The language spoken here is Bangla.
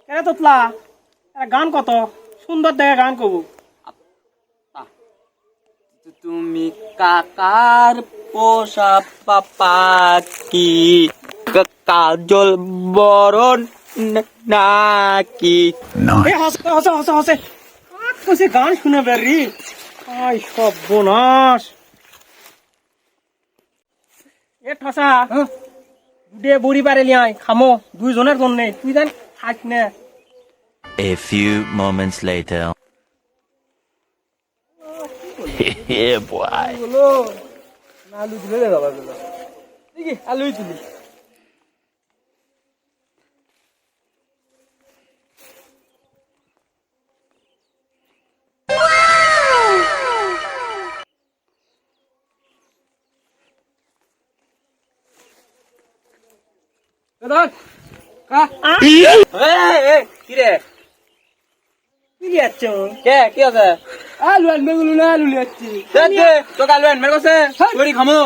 এরা তোতলা গান কত সুন্দর দেখে গান কব। তুমি কাকার পোষা পাখি কাজল বরণ নাকি? হসে হসে হসে হসে কইছে গান শুনে বেরি আই সব বোনাস এ ঠসা দে বুড়ি পারে লিয়াই খামো দুইজনের জন্য তুই জান খাস না। A few moments later. Yeah, boy. বলো না আলু দিলে দে বাবা বলো দেখি আলুই তুলি কি রে কি লিয়াচ্ছো কে কি আছে? আলু আনবে বলো না আলু লিয়াচ্ছি তো কালবেন মেরে কাছে খামো